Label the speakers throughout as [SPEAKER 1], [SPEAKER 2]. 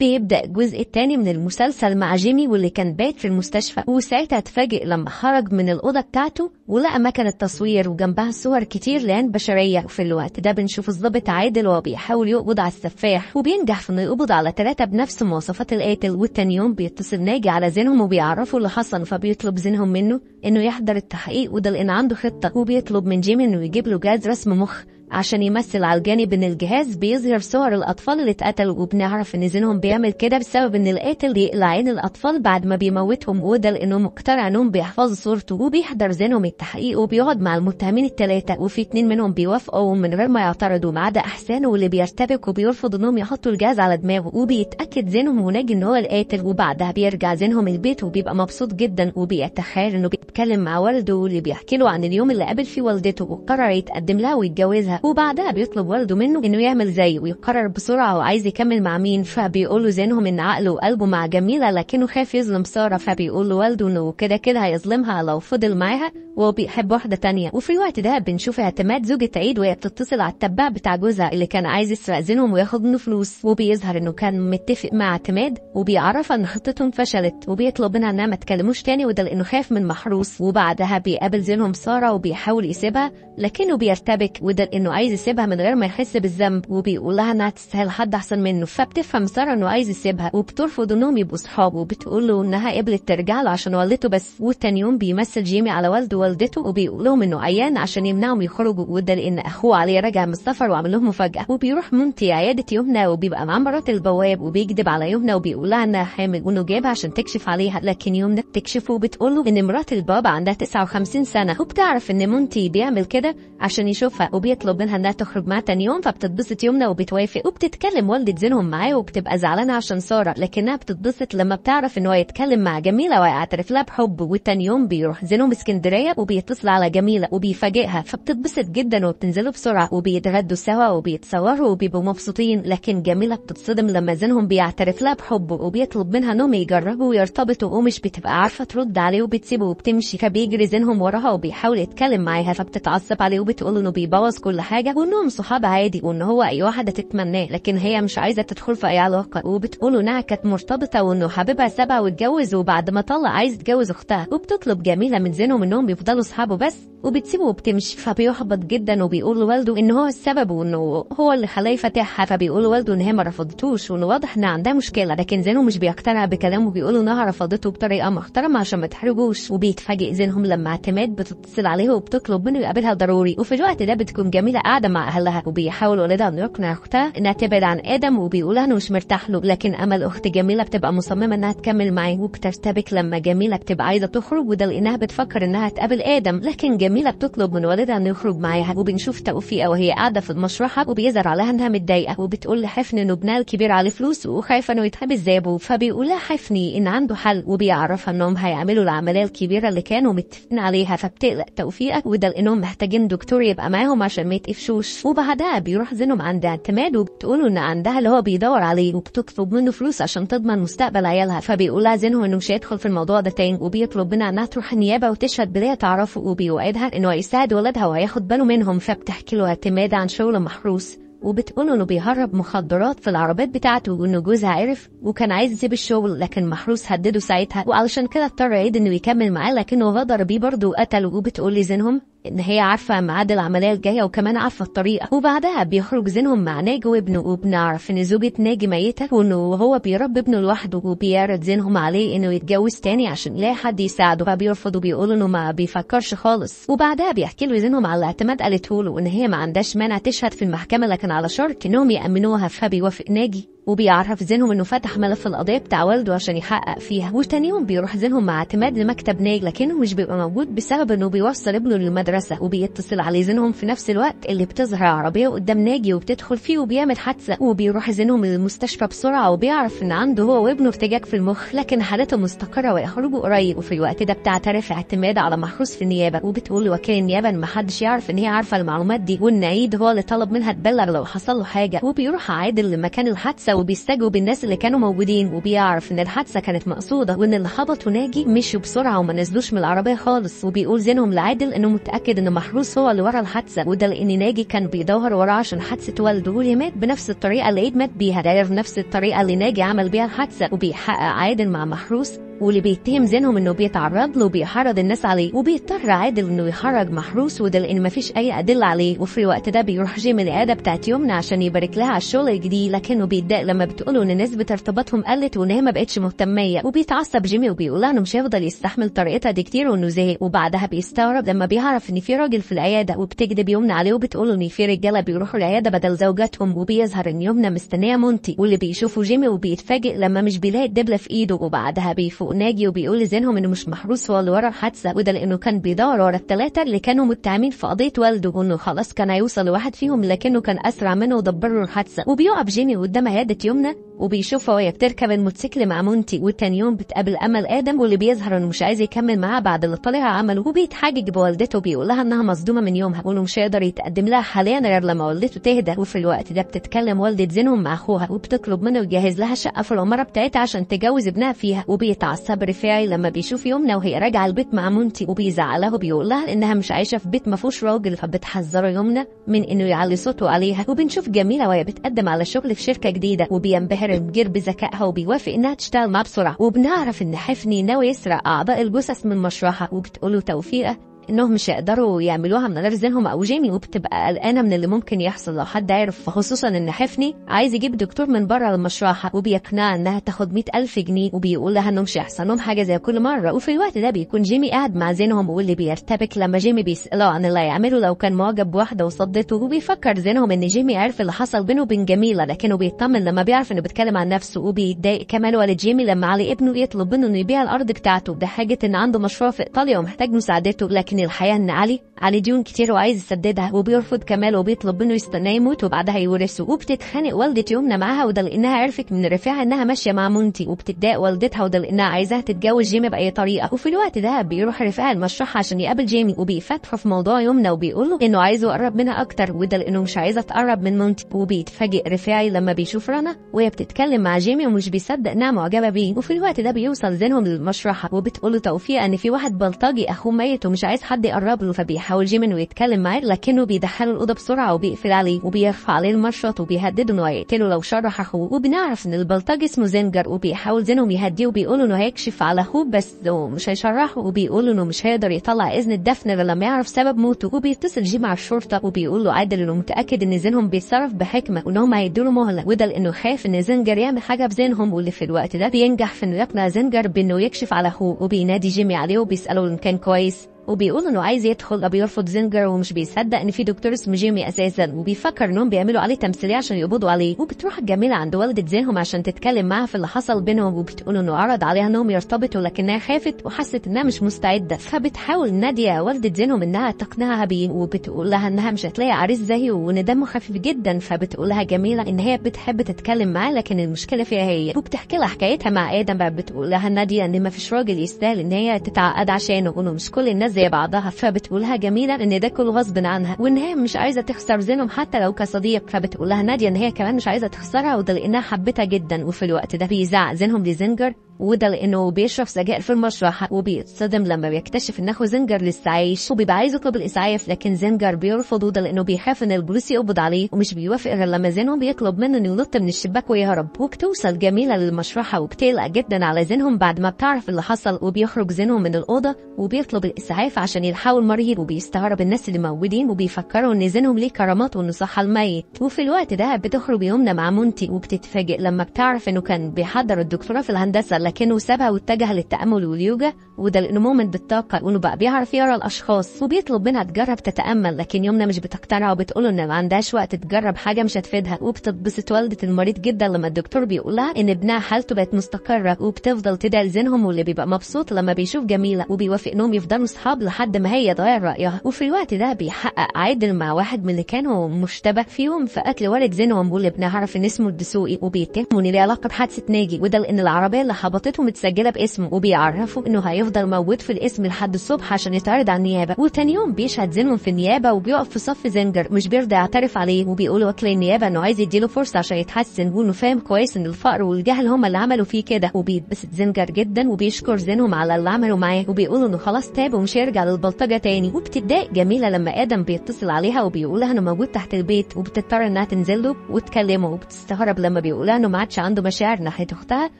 [SPEAKER 1] بيبدأ الجزء التاني من المسلسل مع جيمي واللي كان بات في المستشفى، وساعتها اتفاجئ لما خرج من الأوضة بتاعته ولقى مكنة تصوير وجنبها صور كتير لعين بشرية. وفي الوقت ده بنشوف الضابط عادل وهو بيحاول يقبض على السفاح، وبينجح في انه يقبض على 3 بنفس مواصفات القاتل. والتاني يوم بيتصل ناجي على زينهم وبيعرفوا اللي حصل، فبيطلب زينهم منه انه يحضر التحقيق وده لان عنده خطة، وبيطلب من جيمي انه يجيب له جهاز رسم مخ عشان يمثل على الجانب ان الجهاز بيظهر صور الاطفال اللي اتقتلوا. وبنعرف ان زينهم بيعمل كده بسبب ان القاتل يقلع عين الاطفال بعد ما بيموتهم، وده لانه مقتنع انهم بيحفظوا صورته. وبيحضر زينهم التحقيق وبيقعد مع المتهمين ال3 وفي 2 منهم بيوافقوا من غير ما يعترضوا ما عدا احسان واللي بيرتبك وبيرفض انهم يحطوا الجهاز على دماغه. وبيتاكد زينهم وناجي ان هو القاتل، وبعدها بيرجع زينهم البيت وبيبقى مبسوط جدا وبيتخيل انه بيتكلم مع والده واللي بيحكي له عن اليوم اللي قابل فيه والدته وقرر يتقدم لها ويتجوزها. وبعدها بيطلب والده منه انه يعمل زيه ويقرر بسرعه وعايز يكمل مع مين، فبيقول له زينهم ان عقله وقلبه مع جميله لكنه خايف يظلم ساره، فبيقول له والده انه كده كده هيظلمها لو فضل معاها وبيحب واحده تانية. وفي الوقت ده بنشوف اعتماد زوجة عيد وهي بتتصل على التبع بتاع جوزها اللي كان عايز يسرق زينهم وياخد منه فلوس، وبيظهر انه كان متفق مع اعتماد وبيعرفها ان خطتهم فشلت وبيطلب منها انها ما تكلموش تاني وده لانه خايف من محروس. وبعدها بيقابل زينهم ساره وبيحاول يسيبها لكنه بيرتبك وده لانه عايز يسيبها من غير ما يحس بالذنب، وبيقول لها انها تستاهل حد احسن منه. فبتفهم ساره انه عايز يسيبها وبترفض انهم يبقوا صحاب، وبتقول له انها قبلت ترجع له عشان والدته بس. والتاني يوم بيمثل جيمي على والده ووالدته وبيقول لهم انه عيان عشان يمنعهم يخرجوا، وده لان اخوه عليه راجع من السفر وعمل لهم مفاجاه. وبيروح مونتي عياده يمنى وبيبقى معاه مرات البواب وبيكذب على يمنى وبيقول لها انها حامل وانه جايبها عشان تكشف عليها، لكن يمنى بتكشفه وبتقول له ان مرات البابا عندها 59 سنه. وبتعرف ان مونتي بيعمل كده عشان يشوفها وبيطلب منها انها تخرج معاه تاني يوم، فبتتبسط يمنى وبتوافق وبتتكلم والدة زينهم معاه وبتبقى زعلانه عشان ساره، لكنها بتتبسط لما بتعرف ان هو يتكلم مع جميله ويعترف لها بحب. والتاني يوم بيروح زينهم اسكندريه وبيتصل على جميله وبيفاجئها، فبتتبسط جدا وبتنزلوا بسرعه وبيتغدوا سوا وبيتصوروا وبيبقوا مبسوطين. لكن جميله بتتصدم لما زينهم بيعترف لها بحبه وبيطلب منها انهم يجربوا ويرتبطوا ومش بتبقى عارفه ترد عليه وبتسيبه وبتمشي، فبيجري زينهم وراها وبيحاول يتكلم معاها، فبتتعصب عليه وبتقول انه بيبوظ كل حاجه وانهم صحاب عادي وان هو اي واحده تتمناه، لكن هي مش عايزه تدخل في اي علاقه. وبتقول انها كانت مرتبطه وانه حبيبها سابها واتجوز وبعد ما طلع عايز يتجوز اختها. وبتطلب جميله من زينهم انهم يفضلوا صحابه بس وبتسيبه وبتمشي، فبيحبط جدا وبيقول لوالده ان هو السبب وانه هو اللي خلاه يفتحها. فبيقول لوالده ان هي ما رفضتوش وانه واضح ان عندها مشكله، لكن زينهم مش بيقتنع بكلامه وبيقول انها رفضته بطريقه محترمه عشان ما تحرجوش. وبيتفاجئ زينهم لما اعتماد بتتصل عليه وبتطلب منه يقابلها ضروري. وفي الوقت ده بتكون جميله قاعده مع اهلها وبيحاول والدها انه يقنع اختها انها تبعد عن ادم وبيقولها انه مش مرتاح له، لكن امل اخت جميله بتبقى مصممه انها تكمل معاه وبترتبك لما جميله بتبقى عايزه تخرج وده لانها بتفكر انها تقابل ادم، لكن جميله بتطلب من والدها انه يخرج معاها. وبنشوف توفيقه وهي قاعده في المشرحه وبيظهر عليها انها متضايقه وبتقول لحفني انه ابنها الكبير عليه فلوس وخايفه انه يتحبس زابه، فبيقول لها حفني ان عنده حل وبيعرفها انهم هيعملوا العمليه الكبيره اللي كانوا متفقين عليها. فبتقلق توفيقه وده لانهم محتاجين دكتور يبقى معاهم عشان ما يتقفشوش. وبعدها بيروح زينهم عند اعتماد وبتقوله ان عندها اللي هو بيدور عليه وبتطلب منه فلوس عشان تضمن مستقبل عيالها، فبيقول لها زينهم انه مش هيدخل في الموضوع ده تاني وبيطلب منها انها تروح النيابه وتشهد بليه تعرفه وبيوعدها انه هيساعد ولادها وهياخد باله منهم. فبتحكي له اعتماد عن شغل محروس وبتقوله انه بيهرب مخدرات في العربيات بتاعته وانه جوزها عرف وكان عايز يسيب الشغل، لكن محروس هدده ساعتها وعلشان كده اضطر عيد انه يكمل معاه لكنه غدر بيه برضه وقتله. وبتقول لي زينهم ان هي عارفه ميعاد العمليه الجايه وكمان عارفه الطريقه. وبعدها بيخرج زينهم مع ناجي وابنه وبنعرف ان زوجة ناجي ميته وانه هو بيربي ابنه لوحده وبيعرض زينهم عليه انه يتجوز تاني عشان يلاقي حد يساعده، فبيرفض وبيقول انه ما بيفكرش خالص. وبعدها بيحكي له زينهم على اعتماد قالته له ان هي ما عندهاش مانع تشهد في المحكمه لكن على شرط انهم يامنوها، فبيوافق ناجي وبيعرف زينهم انه فتح ملف القضيه بتاع والده عشان يحقق فيها. وتاني يوم بيروح زينهم مع اعتماد لمكتب ناجي لكنه مش بيبقى موجود بسبب انه بيوصل ابنه للمدرسه، وبيتصل عليه زينهم في نفس الوقت اللي بتظهر عربيه قدام ناجي وبتدخل فيه وبيعمل حادثه. وبيروح زينهم للمستشفى بسرعه وبيعرف ان عنده هو وابنه ارتجاج في المخ لكن حالته مستقره ويخرجوا قريب. وفي الوقت ده بتعترف اعتماد على محروس في النيابه وبتقول لوكيل النيابه ان محدش يعرف ان هي عارفه المعلومات دي وان عيد هو اللي طلب منها تبلغ لو حصل له حاجه. وبيروح عادل لمكان الحادثه الحادثة وبيستجوب الناس اللي كانوا موجودين، وبيعرف ان الحادثة كانت مقصودة وان اللي خبطوا ناجي مشوا بسرعة وما نزلوش من العربية خالص. وبيقول زينهم لعادل انه متأكد ان محروس هو اللي ورا الحادثة، وده لان ناجي كان بيدور وراه عشان حادثة والده، واللي مات بنفس الطريقة اللي عيد مات بيها، داير بنفس الطريقة اللي ناجي عمل بيها الحادثة. وبيحقق عادل مع محروس واللي بيتهم زينهم انه بيتعرض له وبيحرض الناس عليه، وبيضطر عادل انه يخرج محروس وده لان مفيش اي ادله عليه. وفي الوقت ده بيروح جيمي العياده بتاعت يمنى عشان يبارك لها على الشغل الجديد، لكنه بيتضايق لما بتقوله ان نسبه ارتباطهم قلت وان هي ما بقتش مهتميه. وبيتعصب جيمي وبيقول لها انه مش هيفضل يستحمل طريقتها دي كتير وانه زهق. وبعدها بيستغرب لما بيعرف ان في راجل في العياده، وبتكذب يمنى عليه وبتقوله ان في رجاله بيروحوا العياده بدل زوجاتهم. وبيظهر ان يمنى مستنيه مونتي واللي بيشوفه جيمي وبيتفاجئ لما مش بيلاقي الدبله في ايده. وبعدها بيفوق ناجي وبيقول زينهم انه مش محروس هو اللي ورا الحادثه، وده لانه كان بيدور ورا الثلاثه اللي كانوا متهمين في قضيه والده، وانه خلاص كان هيوصل لواحد فيهم لكنه كان اسرع منه ودبر له الحادثه. وبيقف جيمي قدام عياده يمنى وبيشوفها وهي بتركب الموتوسيكل مع مونتي. والتاني يوم بتقابل امل ادم واللي بيظهر انه مش عايز يكمل معاها بعد اللي طلع عمله، وبيتحجج بوالدته وبيقول لها انها مصدومه من يومها وانه مش هيقدر يتقدم لها حاليا غير لما والدته تهدى. وفي الوقت ده بتتكلم والده زينهم مع اخوها وبتطلب منه يجهز لها شقه في العماره بتاعتها عشان تجوز ابنها فيها. وبيتعصب رفاعي لما بيشوف يمنى وهي راجعه البيت مع مونتي وبيزعلها وبيقول لها انها مش عايشه في بيت ما فيهوش راجل، فبتحذره يمنى من انه يعلي صوته عليها. وبنشوف جميله وهي بتقدم على شغل في شركه جديده وبينبهر المدير بذكائها وبيوافق انها تشتغل معاه بسرعه. وبنعرف ان حفني ناوي يسرق اعضاء الجثث من مشروعها، وبتقوله توفيقه انهم مش هيقدروا يعملوها من غير زينهم او جيمي، وبتبقى قلقانه من اللي ممكن يحصل لو حد عرف، خصوصا ان حفني عايز يجيب دكتور من بره لمشروعها وبيقنعها انها تاخد 100,000 جنيه، وبيقول لها انه مش هيحصل لهم حاجه زي كل مره. وفي الوقت ده بيكون جيمي قاعد مع زينهم واللي بيرتبك لما جيمي بيساله عن اللي هيعمله لو كان معجب بواحده وصدته. وبيفكر زينهم ان جيمي عرف اللي حصل بينه وبين جميله، لكنه بيطمن لما بيعرف انه بيتكلم عن نفسه. وبيتضايق كمان والد جيمي لما علي ابنه يطلب منه انه يبيع الارض بتاعته بحاجه ان عنده مشروع في ايطاليا ومحتاج مساعدته، لكن الحقيقه ان علي ديون كتير وعايز يسددها وبيرفض كمال وبيطلب منه يستناه يموت وبعدها يورثه. وبتتخانق والدة يمنى معاها وده لانها عرفت من رفاعة انها ماشيه مع مونتي، وبتتضايق والدتها وده لانها عايزاها تتجوز جيمي باي طريقه. وفي الوقت ده بيروح رفاعة المشرحه عشان يقابل جيمي وبيفتحوا في موضوع يمنى وبيقول له انه عايزه يقرب منها اكتر وده لانه مش عايزه تقرب من مونتي. وبيتفاجئ رفاعي لما بيشوف رنا وهي بتتكلم مع جيمي ومش بيصدق انها معجبه بيه. وفي الوقت ده بيوصل زينهم للمشرحه وبتقول له توفيق ان في واحد بلطجي اخوه ميت ومش عايز حد يقرب له، فبيحاول جيمي انه يتكلم معاه لكنه بيدخله الاوضه بسرعه وبيقفل عليه وبيرفع عليه المشرط وبيهدده انه هيقتله لو شرح اخوه. وبنعرف ان البلطجي اسمه زنجر وبيحاول زينهم يهديه وبيقول انه هيكشف على اخوه بس مش هيشرحه، وبيقول انه مش هيقدر يطلع اذن الدفن غير لما يعرف سبب موته. وبيتصل جيمي على الشرطه وبيقول له عادل انه متاكد ان زينهم بيتصرف بحكمه وانهم هيدوا له مهله، وده لانه خايف ان زنجر يعمل حاجه بزينهم. واللي في الوقت ده بينجح في انه يقنع زنجر بانه يكشف على اخوه وبينادي جيمي عليه وبيساله ان كان كويس وبيقول انه عايز يدخل، بيرفض زنجر ومش بيصدق ان في دكتور اسمه جيمي اساسا وبيفكر انهم بيعملوا عليه تمثيليه عشان يقبضوا عليه. وبتروح جميله عند والده زينهم عشان تتكلم معاها في اللي حصل بينهم وبتقول انه عرض عليها انهم يرتبطوا لكنها خافت وحست انها مش مستعده، فبتحاول ناديه والده زينهم انها تقنعها بيه وبتقول لها انها مش هتلاقي عريس زيه وان دمه خفيف جدا. فبتقول لها جميله ان هي بتحب تتكلم معاه لكن المشكله فيها هي، وبتحكي لها حكايتها مع ادم. بتقول لها ناديه ان ما فيش راجل يستاهل ان هي تتعقد عشانه وانه مش كل الناس زي بعضها. فبتقولها جميله ان ده كله غصب عنها وان هي مش عايزه تخسر زينهم حتى لو كصديق. فبتقولها ناديه ان هي كمان مش عايزه تخسرها وده لانها حبتها جدا. وفي الوقت ده بيزعق زينهم لزنجر وده لانه بيشرب سجائر في المشرحه وبيتصدم لما بيكتشف ان اخو زنجر لسه عايش وبيبقى عايز يطلب الاسعاف لكن زنجر بيرفض وده لانه بيخاف ان البوليس يقبض عليه ومش بيوافق غير لما زينهم بيطلب منه انه ينط من الشباك ويهرب. وبتوصل جميله للمشرحه وبتقلق جدا على زينهم بعد ما بتعرف اللي حصل وبيخرج زينهم من الاوضه وبيطلب الاسعاف عشان يلحقوا المريض وبيستغرب الناس اللي موجودين وبيفكروا ان زينهم ليه كرامات وانه صح الميت. وفي الوقت ده بتخرج يمنى مع مونتي وبتتفاجئ لما بتعرف انه كان بيحضر الدكتوراه في الهندسه لكنه سابها واتجه للتامل واليوجا وده لانه مؤمن بالطاقه وانه بقى بيعرف يقرا الاشخاص. وبيطلب منها تجرب تتامل لكن يمنى مش بتقتنع وبتقول ان ما عندهاش وقت تجرب حاجه مش هتفيدها. وبتتبسط والده المريض جدا لما الدكتور بيقول لها ان ابنها حالته بقت مستقره وبتفضل تدعي لزينهم واللي بيبقى مبسوط لما بيشوف جميله وبيوافق انهم يفضلوا اصحاب لحد ما هي تغير رايها. وفي الوقت ده بيحقق عادل مع واحد من اللي كانوا مشتبك فيهم في قتل والد زينهم واللي ابنها عرف ان اسمه الدسوقي وبيتهموا ان ليه علاقه بحادثه ناجي وده لان العربيه اللي خبطت شنطته متسجلة باسمه، وبيعرفوا انه هيفضل موجود في الاسم لحد الصبح عشان يتعرض على النيابة. وتاني يوم بيشهد زينهم في النيابة وبيقف في صف زنجر مش بيرضى يعترف عليه، وبيقول وكيل النيابة انه عايز يديله فرصة عشان يتحسن، وانه فاهم كويس ان الفقر والجهل هما اللي عملوا فيه كده. وبيتبسط زنجر جدا وبيشكر زينهم على اللي عملوا معاه، وبيقولوا انه خلاص تاب ومش هيرجع للبلطجة تاني. وبتتضايق جميلة لما ادم بيتصل عليها وبيقولها انه موجود تحت البيت، وبتضطر انها تنزل له وتكلمه، وبتستغرب لما بيقولها انه ما عادش عنده مشاعر ناحية اختها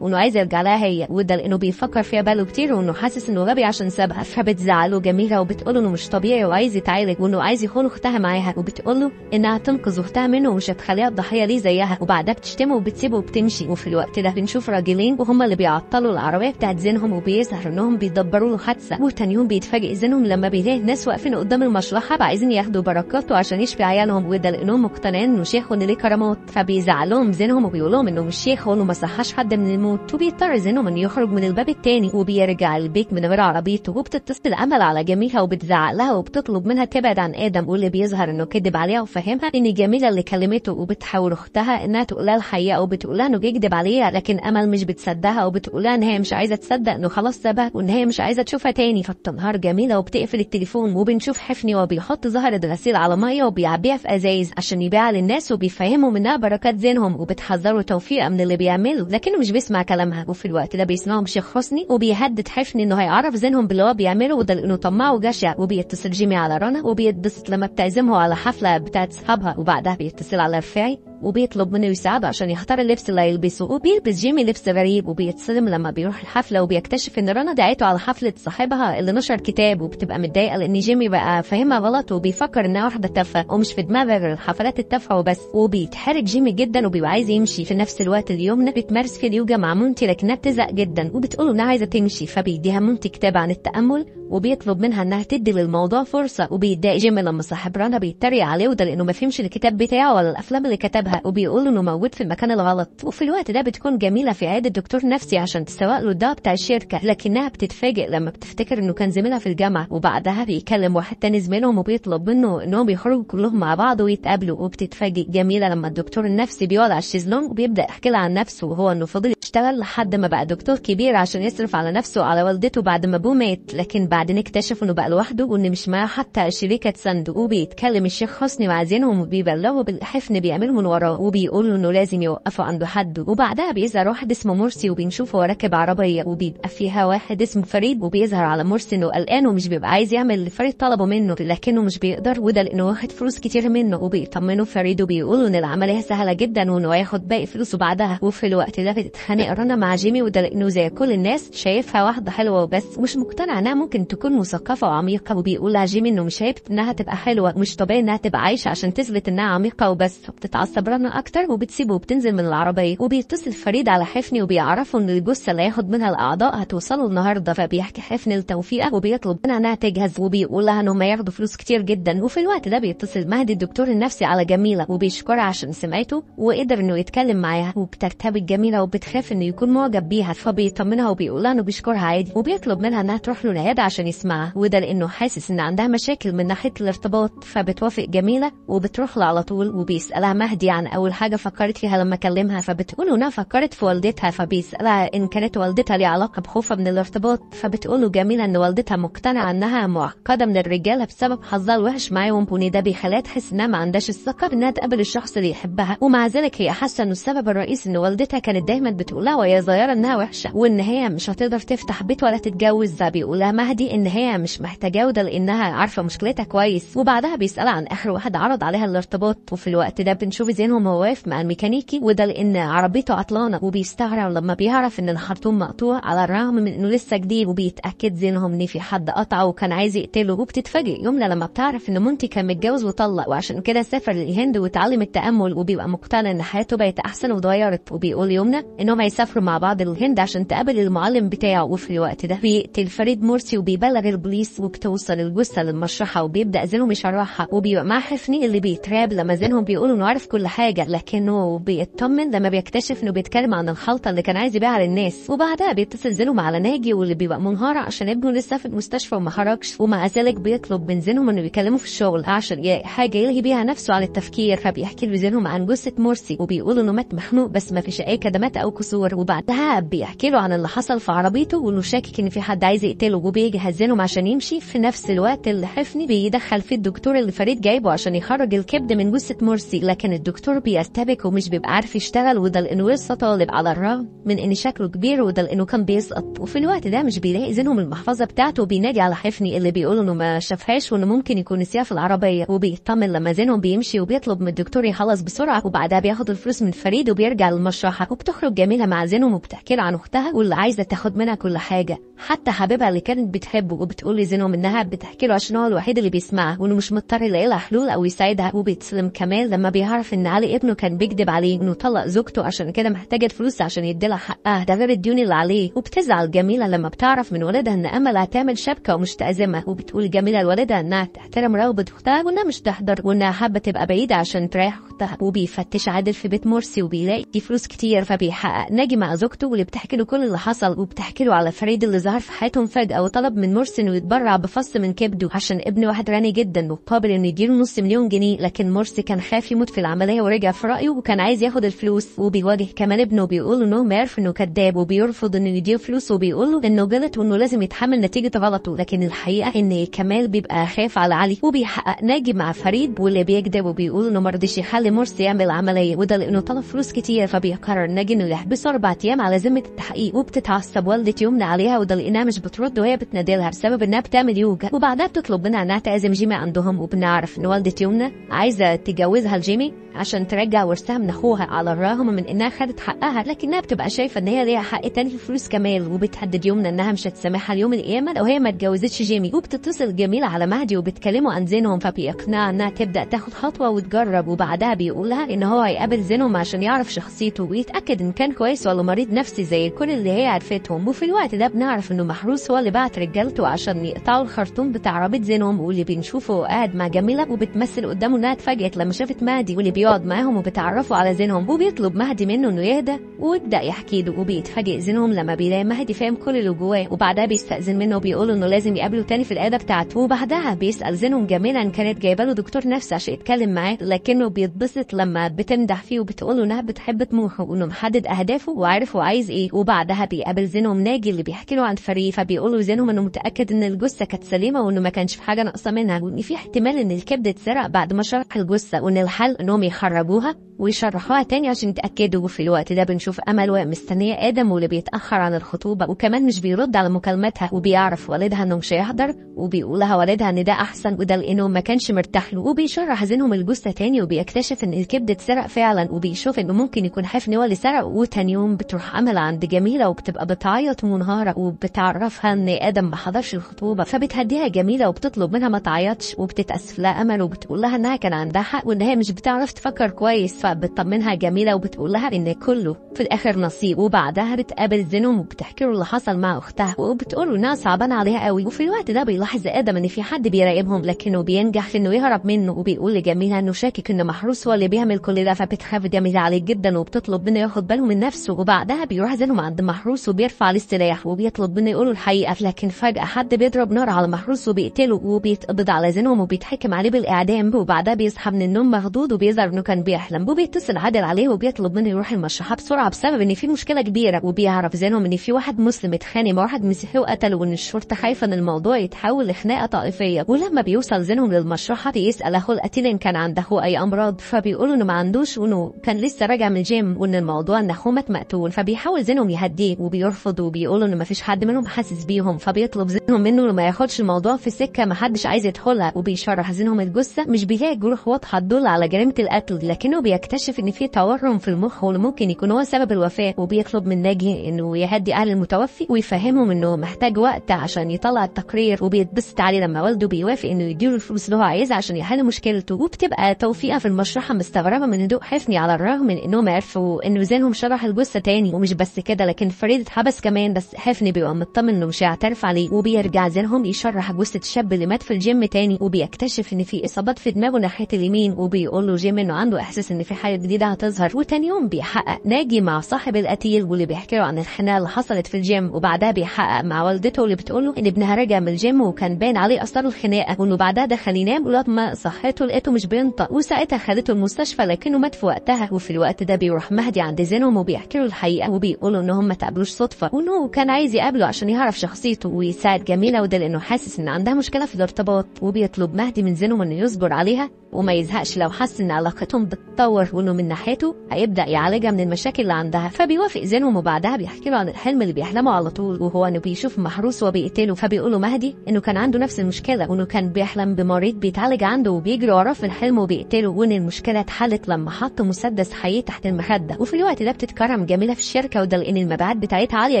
[SPEAKER 1] وانه عايز يرجع لها هي، وده لانه بيفكر فيها باله كتير وانه حاسس انه غبي عشان سابها. فبتزعله جميلة وبتقوله انه مش طبيعي وعايز يتعالج، وانه عايز يخون اختها معاها، وبتقوله انها تنقذ اختها منه ومش هتخليها الضحية ليه زيها. وبعدها بتشتمه وبتسيبه وبتمشي. وفي الوقت ده بنشوف راجلين وهما اللي بيعطلوا العربية بتاعت زينهم، وبيظهر انهم بيدبروا له حادثة. وتاني يوم بيتفاجئ زينهم لما بيلاقي ناس واقفين قدام المشرحة عايزين ياخدوا بركاته عشان يشفي عيالهم، وده لانهم مقتنعين انه شيخ وان ليه كرامات. فبيزعلهم زينهم وبيقولهم انه مش شيخ وانه ما صحاش حد من الموت. وبيضطر زينهم انه يخرج من الباب التاني وبيرجع البيت من غير عربيته. وبتتصل امل على جميلة وبتزعق لها وبتطلب منها تبعد عن ادم، واللي بيظهر انه كذب عليها وفهمها ان جميلة اللي كلمته. وبتحاول اختها انها تقولها الحقيقة وبتقولها انه بيكذب عليها، لكن امل مش بتصدقها وبتقولها ان هي مش عايزة تصدق انه خلاص سابها وان هي مش عايزة تشوفها تاني. فبتنهار جميلة وبتقفل التليفون. وبنشوف حفني وبيحط زهرة غسيل على مية وبيعبيها في ازايز عشان يبيعها للناس، وبيفهمهم منها بركات زينهم، وبتحذره توفيق من اللي بيعمله لكنه مش بيسمع كلامها. وفي الوقت ده بيسمعهم شيخ حسني وبيهدد حفني انه هيعرف زينهم باللي هو بيعمله، وده لانه طماع وجشع. وبيتصل جيمي على رنا وبيتبسط لما بتعزمه على حفلة بتاعت صحابها، وبعدها بيتصل على رفاعي وبيطلب منه يساعده عشان يختار اللبس اللي هيلبسه. وبيلبس جيمي لبس غريب وبيتصدم لما بيروح الحفله وبيكتشف ان رنا دعيته على حفله صاحبها اللي نشر كتاب، وبتبقى متضايقه لان جيمي بقى فاهمها غلط وبيفكر انها واحده تافهه ومش في دماغها غير الحفلات التافهه وبس. وبيتحرج جيمي جدا وبيبقى عايز يمشي. في نفس الوقت اليوم بتمارس في اليوجا مع مونتي لكنها بتزهق جدا وبتقول انها عايزه تمشي، فبيديها مونتي كتاب عن التامل وبيطلب منها انها تدي للموضوع فرصه. وبيتضايق جيمي لما صاحب رنا بيتريق عليه، وده لانه ما فهمش الكتاب بتاعه ولا الافلام اللي كتبها، وبيقول انه موجود في المكان الغلط. وفي الوقت ده بتكون جميله في عياده دكتور نفسي عشان تسوق له الدواء بتاع الشركه، لكنها بتتفاجئ لما بتفتكر انه كان زميلها في الجامعه. وبعدها بيكلم واحد تاني زميلهم وبيطلب منه انهم يخرجوا كلهم مع بعض ويتقابلوا. وبتتفاجئ جميله لما الدكتور النفسي بيقعد على الشيزلونج وبيبدا يحكي لها عن نفسه، وهو انه فضل يشتغل لحد ما بقى دكتور كبير عشان يصرف على نفسه وعلى والدته بعد ما ابوه مات، لكن بعدين اكتشف انه بقى لوحده وان مش معاه حتى شريكه صندوق. وبيتكلم الشيخ حسني مع زينهم وبيبلغوا بالحفن بيعمله من وراه، وبيقولوا انه لازم يوقفوا عنده حد. وبعدها بيظهر واحد اسمه مرسي وبنشوفه هو راكب عربيه وبيبقى فيها واحد اسمه فريد، وبيظهر على مرسي انه قلقان ومش بيبقى عايز يعمل اللي فريد طلبه منه لكنه مش بيقدر، وده لانه واخد فلوس كتير منه. وبيطمنوا فريد وبيقولوا ان العمليه سهله جدا وانه هياخد باقي فلوسه بعدها. وفي الوقت ده بتتخانق رنا مع جيمي، وده لانه زي كل الناس شايفها واحده حلوه وبس ومش مقتنع انها ممكن تكون مثقفه وعميقه. وبيقول لها جيمي انه مش عيب انها تبقى حلوه ومش طبيعي انها تبقى عايشه عشان تثبت انها عميقه وبس. بتتعصب رنا اكتر وبتسيبه وبتنزل من العربيه. وبيتصل فريد على حفني وبيعرفوا ان الجثه اللي هياخد منها الاعضاء هتوصله النهارده، فبيحكي حفني لتوفيقه وبيطلب منها انها تجهز، وبيقول لها انهم هياخدوا فلوس كتير جدا. وفي الوقت ده بيتصل مهدي الدكتور النفسي على جميله وبيشكرها عشان سمعته وقدر انه يتكلم معاها. وبترتبك جميله وبتخاف انه يكون معجب بيها، فبيطمنها وبيقول لها انه بيشكرها عادي، وبيطلب منها انها تروح له العياده عشان يسمعها، وده لانه حاسس ان عندها مشاكل من ناحيه الارتباط. فبتوافق جميله وبتروح له على طول، وبيسالها مهدي عن اول حاجه فكرت فيها لما كلمها، فبتقول انها فكرت في والدتها. فبيسالها ان كانت والدتها ليها علاقه بخوفها من الارتباط، فبتقول له جميله ان والدتها مقتنعه انها معقده من الرجاله بسبب حظها الوحش معاهم، وان ده بيخليها تحس انها ما عندهاش الثقه انها تقابل الشخص اللي يحبها. ومع ذلك هي حاسه انه السبب الرئيسي ان والدتها كانت دايما بتقولها وهي صغيره انها وحشه وان هي مش هتقدر تفتح بيت ولا تتجوز. بيقولها مهدي ان هي مش محتاجه وده لانها عارفه مشكلتها كويس. وبعدها بيسالها عن اخر واحد عرض عليها الارتباط، وفي الوقت ده بنشوف زينهم هو واقف مع الميكانيكي وده لان عربيته عطلانه، وبيستغرب لما بيعرف ان الخرطوم مقطوع على الرغم من انه لسه جديد. وبيتاكد زينهم ان في حد قطعه وكان عايز يقتله. وبتتفاجئ يمنى لما بتعرف ان مونتي كان متجوز وطلق وعشان كده سافر للهند وتعلم التامل، وبيبقى مقتنع ان حياته بقت احسن واتغيرت. وبيقول يمنى انهم هيسافروا مع بعض للهند عشان تقابل المعلم بتاعه. وفي الوقت ده بيقتل فريد مرسي وبيبلغ البوليس، وبتوصل الجثه للمشرحه وبيبدا زينهم يشرحها، وبيبقى مع حفني اللي بيتراب لما زينهم بيقولوا انه عارف كل حاجة، لكنه بيطمن لما بيكتشف انه بيتكلم عن الخلطة اللي كان عايز يبيعها للناس. وبعدها بيتصل زينهم على ناجي واللي بيبقى منهار عشان ابنه لسه في المستشفى وما خرجش، ومع ذلك بيطلب من زينهم انه يكلمه في الشغل عشان يلاقي حاجة يلهي بيها نفسه عن التفكير. فبيحكي له زينهم عن جثة مرسي وبيقول انه مات مخنوق بس ما فيش اي كدمات او كسور. وبعدها بيحكي له عن اللي حصل في عربيته وانه شاكك ان في حد عايز يقتله، وبيجهز زينهم عشان يمشي في نفس الوقت اللي حفني بيدخل فيه الدكتور اللي فريد جايبه عشان يخرج الكبد من جثة مرسي. لكن الدكتور بيرتبك ومش بيبقى عارف يشتغل، وده لانه لسه طالب على الرغم من ان شكله كبير، وده لانه كان بيسقط. وفي الوقت ده مش بيلاقي زينهم المحفظة بتاعته وبينادي على حفني اللي بيقول انه ما شافهاش وانه ممكن يكون نسيها في العربية. وبيطمن لما زينهم بيمشي وبيطلب من الدكتور يخلص بسرعة، وبعدها بياخد الفلوس من فريد وبيرجع للمشرحة. وبتخرج جميلة مع زينهم وبتحكي له عن اختها واللي عايزة تاخد منها كل حاجة حتى حبيبها اللي كانت بتحبه. وبتقول لزينهم انها بتحكي له عشان هو الوحيد اللي بيسمعها وانه مش مضطر يلاقي لها حلول او يساعدها. وبيتسلم كمان لما بيعرف ان علي ابنه كان بيكذب عليه انه طلق زوجته عشان كده محتاجة فلوس عشان يديلها حقها، ده غير الديون اللي عليه. وبتزعل جميلة لما بتعرف من والدها ان امل هتعمل شبكة ومش تأزمها. وبتقول جميلة لوالدها انها تحترم رغبة اختها وانها مش تحضر وانها حابة تبقى بعيدة عشان تريح اختها. وبيفتش عادل في بيت مرسي وبيلاقي فيه فلوس كتير، فبيحقق ناجي مع زوجته واللي بتحكي له كل اللي حصل، وبتحكي له على فريد اللي ظهر في حياتهم فجأة وطلب من مرسي انه يتبرع بفص من كبده عشان ابن واحد غني جدا وقابل انه يديله نص مليون جنيه. لكن مرسي كان خاف يموت في العملية ورجع في رأيه وكان عايز ياخد الفلوس. وبيواجه كمان ابنه وبيقول انه عارف انه كذاب وبيرفض انه يديه فلوس، وبيقول له انه غلط وانه لازم يتحمل نتيجة غلطه. لكن الحقيقة ان كمال بيبقى خايف على علي. وبيحقق ناجي مع فريد واللي بيكذب وبيقول انه مرضيش يخلي مرسي يعمل عملية وده لانه طلب فلوس كتير. فبيقرر ناجي انه يحبسه 4 ايام على ذمة التحقيق. وبتتعصب والدة يمنى عليها وده لانها مش بترد وهي بتنادلها بسبب انها بتعمل يوجا. وبعدها بتطلب منها انها تعزم جيمي عندهم، وبنعرف ان والدة يمنى عايزة تجوزها لجيمي عشان ترجع ورثها من اخوها على الرغم من انها خدت حقها، لكنها بتبقى شايفه ان هي ليها حق تاني في فلوس كمال. وبتهدد يمنى انها مش هتسامحها اليوم القيامه لو هي ما اتجوزتش جيمي. وبتتصل جميله على مهدي وبتكلموا عن زينهم، فبيقنعها انها تبدا تاخد خطوه وتجرب. وبعدها بيقول لها ان هو هيقابل زينهم عشان يعرف شخصيته ويتاكد ان كان كويس ولا مريض نفسي زي كل اللي هي عرفتهم. وفي الوقت ده بنعرف انه محروس هو اللي بعت رجالته عشان يقطعوا الخرطوم بتاع عربيه زينهم، واللي بنشوفه قاعد مع جميله وبتمثل قدامه انها اتفاجئت لما شافت مهدي واللي بيقعد معاهم وبتعرفوا على زينهم. وبيطلب مهدي منه انه يهدى ويبدا يحكي له. وبيتفاجئ زينهم لما بيلاقي مهدي فاهم كل اللي جواه، وبعدها بيستأذن منه وبيقول انه لازم يقابله تاني في العياده بتاعته. وبعدها بيسأل زينهم جميله ان كانت جايبه له دكتور نفسي عشان يتكلم معاه، لكنه بيتبسط لما بتمدح فيه وبتقول له انها بتحب طموحه وانه محدد اهدافه وعارف هو عايز ايه. وبعدها بيقابل زينهم ناجي اللي بيحكي له عن فريد، فبيقول له زينهم انه متاكد ان الجثه كانت سليمه وانه ما كانش في حاجه ناقصه منها، وان في احتمال ان الكبد اتسرق بعد ما شرح الجثه، وان الحل انهم يخرجوها ويشرحوها تاني عشان يتأكدوا. وفي الوقت ده بنشوف أمل مستنية آدم واللي بيتأخر عن الخطوبة وكمان مش بيرد على مكالماتها. وبيعرف والدها انه مش هيحضر وبيقولها والدها ان ده احسن وده لانه ما كانش مرتاح له. وبيشرح زينهم الجثة تاني وبيكتشف ان الكبد اتسرق فعلا، وبيشوف انه ممكن يكون حفني هو اللي سرق. وتاني يوم بتروح أمل عند جميلة وبتبقى بتعيط ومنهارة وبتعرفها ان آدم ما حضرش الخطوبة، فبتهديها جميلة وبتطلب منها ما تعيطش وبتتأسف لها أمل وبتقول لها انها كان عندها حق وان هي مش بتعرف تفكر كويس. فبتطمنها جميلة وبتقول لها ان كله في الاخر نصيب. وبعدها بتقابل زينهم وبتحكي له اللي حصل مع اختها وبتقول له انها صعبان عليها قوي. وفي الوقت ده بيلاحظ آدم ان في حد بيراقبهم لكنه بينجح في انه يهرب منه، وبيقول لجميلة انه شاكك ان محروس هو اللي بيعمل كل ده. فبتخاف جميلة عليه جدا وبتطلب منه ياخد باله من نفسه. وبعدها بيروح زينهم عند محروس وبيرفع عليه السلاح وبيطلب منه يقوله الحقيقة، لكن فجأة حد بيضرب نار على محروس وبيقتله وبيتقبض على زينهم وبيتحكم عليه بالإعدام. وبعدها بيصحى من النوم مخضوض وبيظهر انه كان بيحلم، وبيتصل عادل عليه وبيطلب منه يروح المشرحة بسرعة بسبب ان في مشكلة كبيرة. وبيعرف زينهم ان في واحد مسلم اتخانق مع واحد مسيحي وقتله، وان الشرطة خايفة ان الموضوع يتحول لخناقة طائفية. ولما بيوصل زينهم للمشرحة بيسأل اخو القتيل ان كان عنده اي امراض، فبيقولوا انه ما عندوش وانه كان لسه راجع من الجيم وان الموضوع ان اخوه مات مقتول. فبيحاول زينهم يهديه وبيرفض وبيقولوا انه ما فيش حد منهم حاسس بيهم. فبيطلب زينهم منه انه ما ياخدش الموضوع في سكة ما حدش عايز يدخلها. وبيشرح زينهم الجثة مش بيلاقي جروح واضحة تدل على جريمة القتل، لكنه بيكتشف ان في تورم في المخ واللي ممكن يكون هو سبب الوفاة. وبيطلب من ناجي انه يهدي اهل المتوفي ويفهمهم انه محتاج وقت عشان يطلع التقرير. وبيتبسط عليه لما والده بيوافق انه يديله الفلوس اللي هو عايزها عشان يحل مشكلته. وبتبقى توفيقة في المشرحة مستغربة من هدوء حفني على الرغم من انهم عرفوا انه زينهم شرح الجثة تاني. ومش بس كده لكن فريد اتحبس كمان، بس حفني بيبقى مطمن انه مش هيعترف عليه. وبيرجع زينهم يشرح جثة الشاب اللي مات في الجيم تاني وبيكتشف ان في اصابات في دماغه ناحية اليمين. وبيقول له جيم انه عنده احساس ان في حاجه جديده هتظهر. وتاني يوم بيحقق ناجي مع صاحب القتيل واللي بيحكي له عن الخناقه اللي حصلت في الجيم، وبعدها بيحقق مع والدته اللي بتقول له ان ابنها رجع من الجيم وكان باين عليه اثار الخناقه، وانه بعدها دخل ينام ولما صحته لقيته مش بينطق، وساعتها خدته المستشفى لكنه مات في وقتها. وفي الوقت ده بيروح مهدي عند زينهم وبيحكي له الحقيقه وبيقولوا ان هم ما تقابلوش صدفه، وانه كان عايز يقابله عشان يعرف شخصيته ويساعد جميله، وده لانه حاسس ان عندها مشكله في الارتباط. وبيطلب مهدي من زينهم انه يصبر عليها وما يزهقش لو حس ان علاقتهم بتتطور، وانه من ناحيته هيبدا يعالجها من المشاكل اللي عندها. فبيوافق زينهم وبعدها بيحكي له عن الحلم اللي بيحلمه على طول، وهو انه بيشوف محروس وبيقتله. فبيقول له مهدي انه كان عنده نفس المشكله، وانه كان بيحلم بمريض بيتعالج عنده وبيجري وراه في الحلم وبيقتله، وان المشكله اتحلت لما حط مسدس حي تحت المخده. وفي الوقت ده بتتكرم جميله في الشركه، وده لان المبيعات بتاعتها عاليه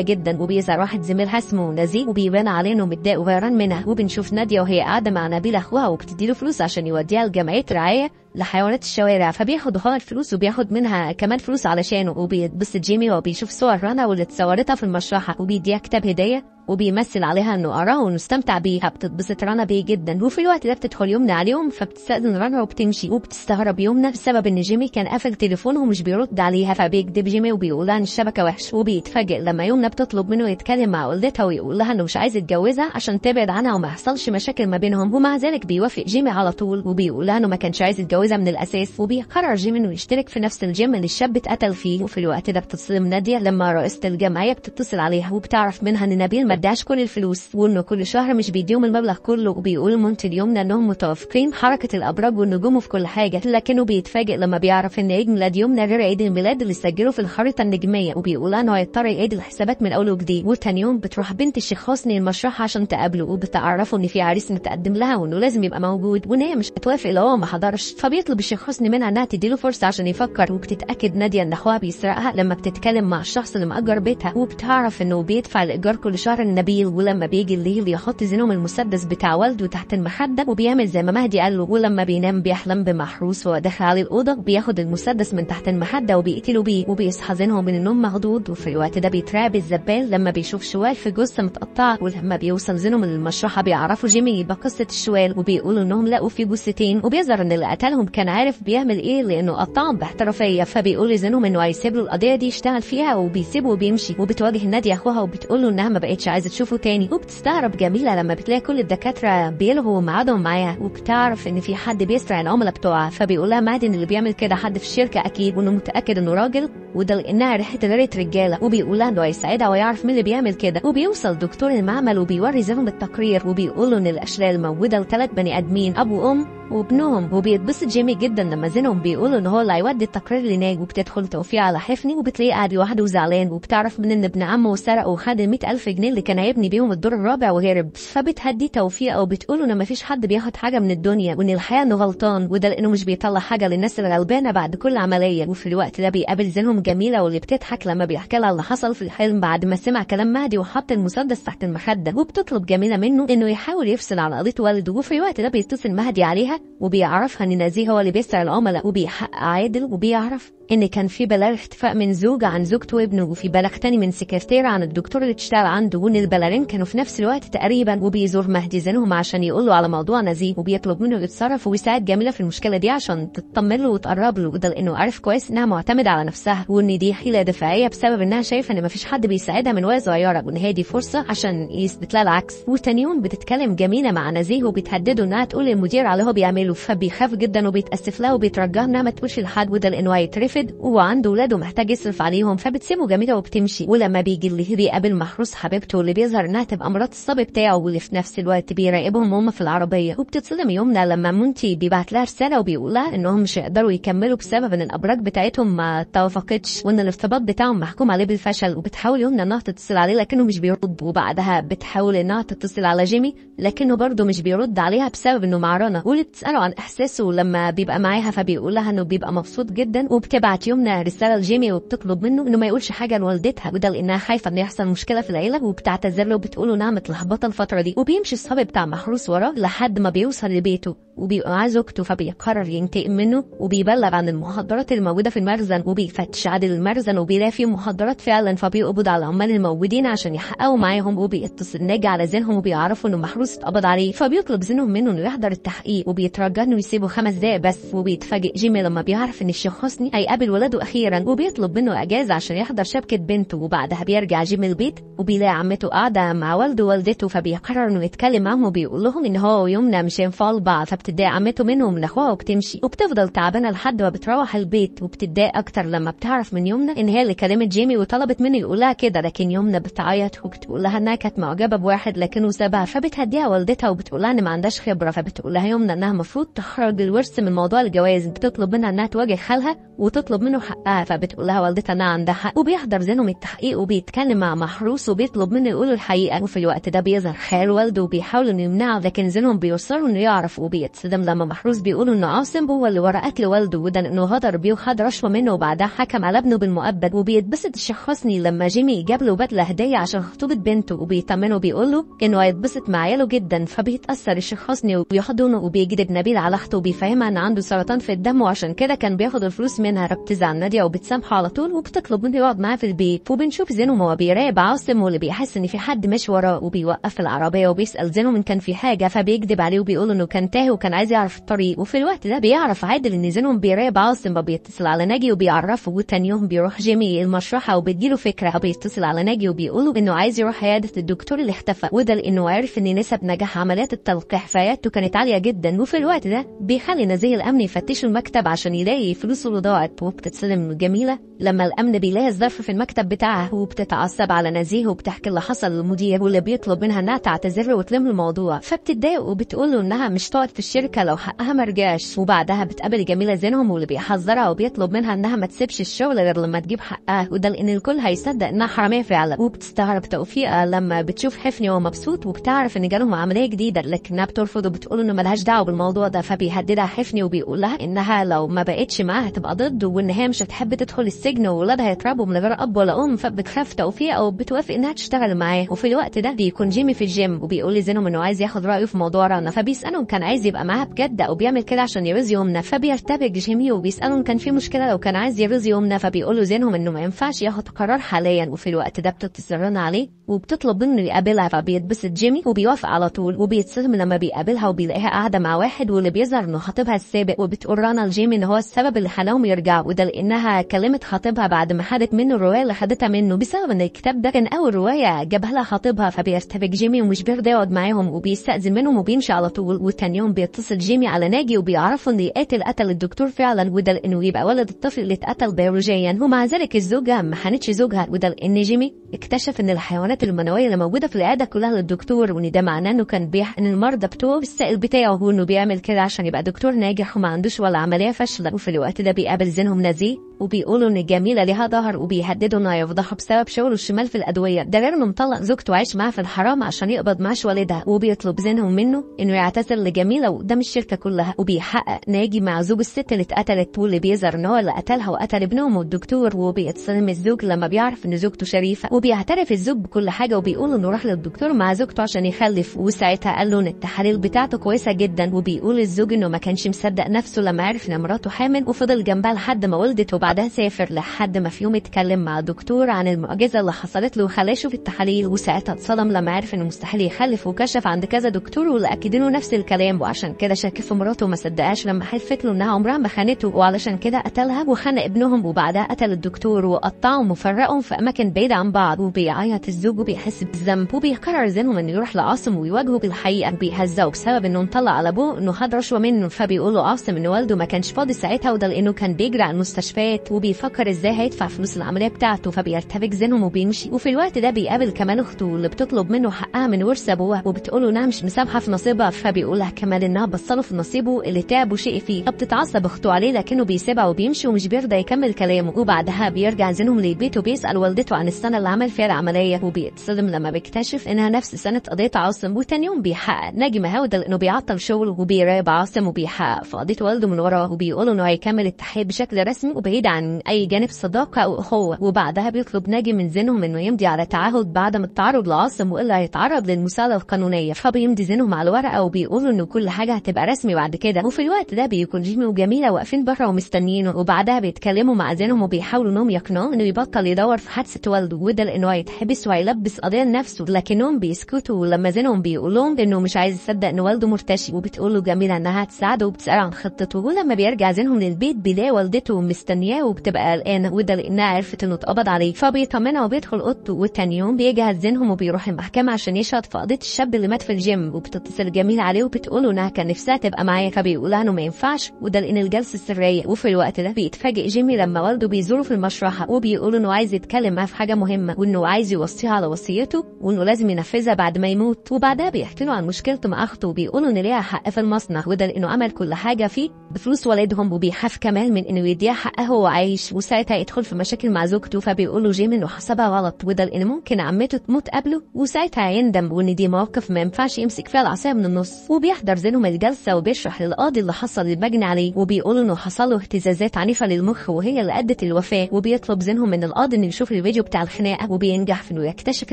[SPEAKER 1] جدا، وبيظهر واحد زميلها اسمه نزيه وبيبان عليه انه متضايق وغيران منها. وبنشوف ناديه وهي قاعده مع نبيل اخوها وبتديله فلوس عشان يوديها لجمعيه رعايه لحيوانات الشوارع، فبياخد هو الفلوس وبياخد منها كمان فلوس علشانه. وبيتبسط جيمي وبيشوف صور رنا واللي اتصورتها في المشرحه وبيديها كتاب هديه وبيمثل عليها انه قراها وانه استمتع بيها. بتتبسط رنا بيه جدا. وفي الوقت ده بتدخل يمنى عليهم فبتستأذن رنا وبتمشي، وبتستغرب يمنى بسبب ان جيمي كان قافل تليفونه ومش بيرد عليها، فبيكذب جيمي وبيقول لها ان الشبكه وحش. وبيتفاجئ لما يمنى بتطلب منه يتكلم مع والدتها ويقول لها انه مش عايز يتجوزها عشان تبعد عنها وما يحصلش مشاكل ما بينهم، ومع ذلك بيوافق جيمي على طول وبيقول لها انه ما كانش عايز يتجوزها من الاساس. وبيقرر جيمي انه يشترك في نفس الجيم اللي الشاب اتقتل فيه. وفي الوقت ده بتتصدم ناديه لما رئيسه الجمعيه بتتصل عليها وبتعرف منها ان نبيل ما اداش كل الفلوس وانه كل شهر مش بيديهم المبلغ كله. وبيقول منتج يومنا انهم متوافقين حركه الابراج والنجوم في كل حاجه، لكنه بيتفاجئ لما بيعرف ان عيد ميلاد يومنا غير عيد الميلاد اللي سجله في الخريطه النجميه، وبيقول انه هيضطر يعيد الحسابات من اول وجديد. وتاني يوم بتروح بنت الشيخ حسني المشرحه عشان تقابله وبتعرفه ان في عريس متقدم لها وانه لازم يبقى موجود، وان هي مش هتوافق لو هو ما حضرش. فبيطلب الشيخ حسني منها انها تديله فرصه عشان يفكر. وبتتاكد ناديه ان اخوها بيسرقها لما بتتكلم مع الشخص اللي مأجر بيتها، وبتعرف انه بيدفع الايجار كل شهر لنبيل. ولما بيجي الليل يحط زينهم المسدس بتاع والده تحت المخده وبيعمل زي ما مهدي قال له. ولما بينام بيحلم بمحروس وهو داخل عليه الاوضه، بياخد المسدس من تحت المخده وبيقتله بيه، وبيصحى زينهم من النوم مخضوض. وفي الوقت ده بيترعب الزبال لما بيشوف شوال في جثه متقطعه. ولما بيوصل زينهم للمشرحه بيعرفوا جيمي يبقى قصه الشوال، وبيقولوا انهم لقوا فيه جثتين، وبيظهر ان اللي قتلهم كان عارف بيعمل ايه لانه قطعهم باحترافيه. فبيقول زينهم انه هيسيب له القضيه دي يشتغل فيها وبيسيبه وبيمشي. وبتواجه ناديه اخوها وبتقول له انها ما بقتش عايزه تشوفه تاني. وبتستغرب جميله لما بتلاقي كل الدكاتره بيلغوا ميعادهم معاها، وبتعرف ان في حد بيسرق العملاء بتوعها. فبيقول لها مهدي ان اللي بيعمل كده حد في الشركه اكيد، وانه متاكد انه راجل وده لانها ريحه رجاله. وبيقول لها انه هيساعدها ويعرف مين اللي بيعمل كده. وبيوصل دكتور المعمل وبيوري زينهم التقرير وبيقول له ان الاشلال موجوده ل3 بني ادمين، اب وام وابنهم. وبيتبسط جيمي جدا لما زينهم بيقولوا ان هو اللي هيودي التقرير لناج. وبتدخل توفيق على حفني وبتلاقيه قاعد لوحده وزعلان، وبتعرف من ان ابن عمه سرق وخد 100,000 جنيه اللي كان هيبني بيهم الدور الرابع وهرب. فبتهدي توفيق وبتقول ان مفيش حد بياخد حاجه من الدنيا، وان الحقيقه انه غلطان، وده لانه مش بيطلع حاجه للناس الغلبانه بعد كل عمليه. وفي الوقت ده بيقابل زينهم جميله واللي بتضحك لما بيحكي لها اللي حصل في الحلم بعد ما سمع كلام مهدي وحط المسدس تحت المخده. وبتطلب جميله منه انه يحاول يفصل عن قضيه والده. وفي الوقت ده بيتصل مهدي عليها وبيعرفها ان نزيه هو اللي بيسرق العملاء، وبيحقق عادل وبيعرف ان كان في بلاغ اختفاء من زوجة عن زوجته وابنه، وفي بلاغ تاني من سكرتيرة عن الدكتور اللي بتشتغل عنده، وان البلاغين كانوا في نفس الوقت تقريبا. وبيزور مهدي زينهم عشان يقول له على موضوع نزيه، وبيطلب منه يتصرف ويساعد جميلة في المشكلة دي عشان تطمن له وتقرب له، وده لانه عارف كويس انها معتمدة على نفسها، وان دي حيلة دفاعية بسبب انها شايفة ان مفيش حد بيساعدها من وهي صغيرة، وان هي دي فرصة عشان يثبت لها العكس. وتاني يوم بتتكلم جميلة مع نزيه وبتهدده انها تقول للمدير على اللي هو بيعمله، فبيخاف جدا وبيتأسف لها وبيترجاها انها ما تقولش لحد، وده لانه هيترفض وعنده ولاده محتاج يصرف عليهم. فبتسيبه جميله وبتمشي. ولما بيجي اللي بيقابل محروس حبيبته اللي بيظهر انها تبقى مرات الصبي بتاعه، واللي في نفس الوقت بيراقبهم هم في العربيه. وبتتصدم يومنا لما مونتي بيبعت لها رساله وبيقول لها انهم مش هيقدروا يكملوا بسبب ان الابراج بتاعتهم ما توافقتش وان الارتباط بتاعهم محكوم عليه بالفشل. وبتحاول يومنا انها تتصل عليه لكنه مش بيرد، وبعدها بتحاول انها تتصل على جيمي لكنه برضه مش بيرد عليها بسبب انه مع رنا. واللي بتساله عن احساسه لما بيبقى معاها فبيقول لها انه بيبقى مبسوط جدا. وبتبعت يومنا رساله لجيمي وبتطلب منه انه ما يقولش حاجه لوالدتها، وده لانها خايفه ان يحصل مشكله في العيله. وبتعتذر له وبتقول له انها متلخبطه الفتره دي. وبيمشي الصبي بتاع محروس وراه لحد ما بيوصل لبيته، وبيبقى معاه زوجته، فبيقرر ينتقم منه وبيبلغ عن المخدرات الموجودة في المخزن وبيفتش عدد المخزن وبيلاقي فيه مخدرات فعلا، فبيقبض على العمال الموجودين عشان يحققوا معاهم وبيتصل ناجي على زينهم وبيعرفوا انه محروس اتقبض عليه، فبيطلب زينهم منه انه يحضر التحقيق وبيترجى انه يسيبه 5 دقايق بس. وبيتفاجئ جيمي لما بيعرف ان الشيخ حسني هيقابل ولاده اخيرا وبيطلب منه اجازة عشان يحضر شبكة بنته. وبعدها بيرجع جيمي البيت وبيلاقي عمته قاعدة مع والده ووالدته، فبيقرر انه يتكلم معاهم وبيقول لهم ان هو ويمنى مش هينفعوا لبعض، فبتتضايق عمته منه ومن اخوها وبتمشي وبتفضل تعبانة لحد ما بتروح البيت، وبتتضايق اكتر لما بتعرف من يمنى ان هي اللي كلمت جيمي وطلبت منه يقولها كده، لكن يمنى بتعيط وبتقول لها انها كانت معجبة بواحد لكنه سابها، فبتهديها والدتها وبتقول لها ان ما عندهاش خبرة، فبتقول لها يمنى انها المفروض تخرج الورث من موضوع الجواز، بتطلب منها انها تواجه خالها وتطلب منه حقها، فبتقول لها والدتها انها عندها حق. وبيحضر زينهم التحقيق وبيتكلم مع محروس وبيطلب منه يقول الحقيقة، وفي الوقت ده بيظهر خال والده وبيحاول انه يمنعه، لكن زينهم بيوصلوا انه يعرف وبيتصدم لما محروس بيقول انه عاصم هو اللي ورا قتل والده وده انه غدر بيه وخد رشوة منه وبعدها حكم على ابنه بالمؤبد. وبيتبسط الشيخ حسني لما جيمي جاب له بدلة هدية عشان خطوبة بنته وبيطمنه وبيقول له انه هيتبسط مع عياله جدا، فبيتأثر الشيخ حسني وبيحضنه وبيجدد نبيل على اخته وبيفهمها ان عنده سرطان في الدم وعشان كده كان بياخد الفلوس منها. بتزعل نادية وبتسامحه على طول وبتطلب منه يقعد معاه في البيت، وبنشوف زينهم وهو بيراقب عاصم واللي بيحس ان في حد ماشي وراه وبيوقف العربية وبيسأل زينهم ان كان في حاجة، فبيكذب عليه وبيقول انه كان تاهي وكان عايز يعرف الطريق. وفي الوقت ده بيعرف عادل ان زينهم بيراقب عاصم، فبيتصل على ناجي وبيعرفه. وتاني يوم بيروح جيمي المشرحة وبتجيله فكرة، بيتصل على ناجي وبيقوله انه عايز يروح عيادة الدكتور اللي اختفى، وده لانه عارف ان نسب نجاح عمليات التلقيح في عيادته كانت عالية جدا. وفي الوقت ده بيخلي نزيه الامن يفتشوا المكتب عشان يلاقي فلوسه اللي ضاعت، وبتتصدم جميلة لما الامن بيلاقي الظرف في المكتب بتاعها وبتتعصب على نزيه وبتحكي اللي حصل للمدير واللي بيطلب منها انها تعتذر وتلم الموضوع، فبتتضايق وبتقول له انها مش تقعد في الشركة لو حقها مرجعش. وبعدها بتقابل جميلة زينهم واللي بيحذرها وبيطلب منها انها ما تسيبش الشغل غير لما تجيب حقها، وده لان الكل هيصدق انها حرامية فعلا. وبتستغرب توفيقة لما بتشوف حفني وهو مبسوط وبتعرف ان جالهم عملية جديدة، لكنها بترفض وبتقول انه ملهاش دعوة بالموضوع ده، فبيهددها حفني وبيقول لها انها لو ما بقتش معاها هتبقى ضده وان هي مش هتحب تدخل السجن وولادها يتربوا من غير اب ولا ام، فبتخاف توفيقة وبتوافق انها تشتغل معاه. وفي الوقت ده بيكون جيمي في الجيم وبيقول لزينهم انه عايز ياخد رايه في موضوع رنا، فبيساله كان عايز يبقى معاها بجد او بيعمل كده عشان يرضي يمنى، فبيرتبك جيمي وبيساله كان في مشكله لو كان عايز يرضي يمنى، فبيقول له زينهم انه ما ينفعش ياخد قرار حاليا. وفي الوقت ده بتتصل رنا عليه وبتطلب منه يقابلها، فبيتبسط جيمي وبيوافق على طول، وبيتصدم لما بيقابلها وبيلاقيها قاعده مع واحد واللي بيظهر انه خطيبها السابق، وبتقول رنا لجيمي ان هو السبب اللي خلاهم يرجعوا، وده لانها كلمت خطيبها بعد ما خدت منه الروايه اللي خدتها منه بسبب ان الكتاب ده كان اول روايه جابها لها خطيبها. فبيرتبك جيمي ومش بيرضى يقعد معاهم وبيستأذن منهم وبيمشي على طول. وتاني يوم بيتصل جيمي على ناجي وبيعرفوا ان قتل الدكتور فعلا، وده لانه يبقى ولد الطفل اللي اتقتل بيولوجيا، ومع ذلك الزوجه ما حنتش زوجها، وده لان جيمي اكتشف ان الحيوانات المنويه اللي موجوده في العياده كلها للدكتور، وان ده معناه انه كان بيحقن المرضى بتوعه بالسائل بتاعه، وانه بيعمل كده عشان يبقى دكتور ناجح وما عندوش ولا عمليه فاشله. وفي الوقت ده بيقابل زينهم نزيه وبيقولوا ان جميله ليها ظهر وبيهددوا انه هيفضحوا بسبب شغله الشمال في الادويه، ده غير انه مطلق زوجته وعايش معاها في الحرام عشان يقبض معاش والدها. وبيطلب زينهم منه انه يعتذر لجميله وقدام الشركه كلها. وبيحقق ناجي مع زوج الست اللي اتقتلت واللي بيظهر ان هو اللي قتلها وقتل ابنهم والدكتور، وبيتصدم الزوج لما بيعرف ان زوجته شريفه، وبيعترف الزوج بكل حاجه وبيقول انه راح للدكتور مع زوجته عشان يخلف، وساعتها قال له ان التحاليل بتاعته كويسه جدا. وبيقول الزوج انه ما كانش مصدق نفسه لما عرف ان مراته حامل، وفضل جنبها لحد ما ولدت، وبعدها سافر لحد ما في يوم اتكلم مع دكتور عن المعجزه اللي حصلت له وخلاه يشوف التحاليل، وساعتها اتصدم لما عرف انه مستحيل يخلف، وكشف عند كذا دكتور واللي اكدوا له نفس الكلام، وعشان كده شك في مراته وما صدقهاش لما حلفت له انها عمرها ما خانته، وعلشان كده قتلها وخان ابنهم، وبعدها قتل الدكتور وقطعهم وفرقهم في اماكن بعيده عن بعض. وبيعيط الزوج وبيحس بالذنب، وبيقرر زينهم انه يروح لعاصم ويواجهه بالحقيقه، بيهزقه بسبب انه مطلع على ابوه انه خد رشوه منه، فبيقول له عاصم ان والده ما كانش فاضي ساعتها، وده لانه كان بيجري على المستشفيات وبيفكر ازاي هيدفع فلوس العمليه بتاعته، فبيرتبك زينهم وبيمشي. وفي الوقت ده بيقابل كمان اخته اللي بتطلب منه حقها من ورث ابوها، وبتقوله انها مش مسامحه في نصيبها، فبيقولها كمان انها بصله في نصيبه اللي تعب وشقي فيه، فبتتعصب اخته عليه لكنه بيسيبها وبيمشي ومش بيرضى يكمل كلامه. وبعدها بيرجع زينهم للبيت وبيسال والدته عن السنه اللي عمل فيها العمليه، وبيتصدم لما بيكتشف انها نفس سنه قضيه عاصم. وتاني يوم بيحقق ناجي مهاودة لانه بيعطل شغله وبيراقب عاصم، وبيحقق في قضيه والده من وراه، وبيقول انه هيكمل التحقيق بشكل رسمي وبعيد عن اي جانب صداقه او اخوه. وبعدها بيطلب ناجي من زينهم انه يمضي على تعهد بعد ما التعرض لعاصم والا هيتعرض للمساءله القانونيه، فبيمضي زينهم على الورقه وبيقول انه كل حاجه حاجة هتبقى رسمي بعد كده. وفي الوقت ده بيكون جيمي وجميلة واقفين بره ومستنيينه، وبعدها بيتكلموا مع زينهم وبيحاولوا انهم يقنعوه انه يبطل يدور في حادثة والده، وده لانه هيتحبس وهيلبس قضية لنفسه، لكنهم بيسكتوا. ولما زينهم بيقول لهم انه مش عايز يصدق ان والده مرتشي، وبتقول له جميلة انها هتساعده وبتسأله عن خطته. ولما بيرجع زينهم للبيت بيلاقي والدته مستنياه وبتبقى قلقانة، وده لانها عرفت انه اتقبض عليه، فبيطمنها وبيدخل اوضته. وتاني يوم بيجهز زينهم وبيروح المحكمة عشان يشهد في قضية الشاب اللي مات في الجيم، وبتتصل جميلة عليه وبتقول انها كان نفسها تبقى معاه، فبيقولها انه ما ينفعش وده لان الجلسة سرية. وفي الوقت ده بيتفاجئ جيمي لما والده بيزوره في المشرحة، وبيقول انه عايز يتكلم معاه في حاجة مهمة، وانه عايز يوصيها على وصيته وانه لازم ينفذها بعد ما يموت. وبعدها بيحكي له عن مشكلته مع اخته، وبيقولوا ان ليها حق في المصنع، وده لانه عمل كل حاجة فيه بفلوس والدهم، وبيخاف كمان من انه يديها حقها وهو عايش، وساعتها يدخل في مشاكل مع زوجته. فبيقول له جيمي انه حسبها غلط، وده لان ممكن عمته تموت قبله، وساعتها يندم وان دي مواقف ما ينفعش يمسك فيها العصايه من النص. وبيحضر زينهم الجلسه وبيشرح للقاضي اللي حصل للمجني عليه، وبيقول انه حصل له اهتزازات عنيفه للمخ وهي اللي ادت للوفاه. وبيطلب زينهم من القاضي انه يشوف الفيديو بتاع الخناقه، وبينجح في انه يكتشف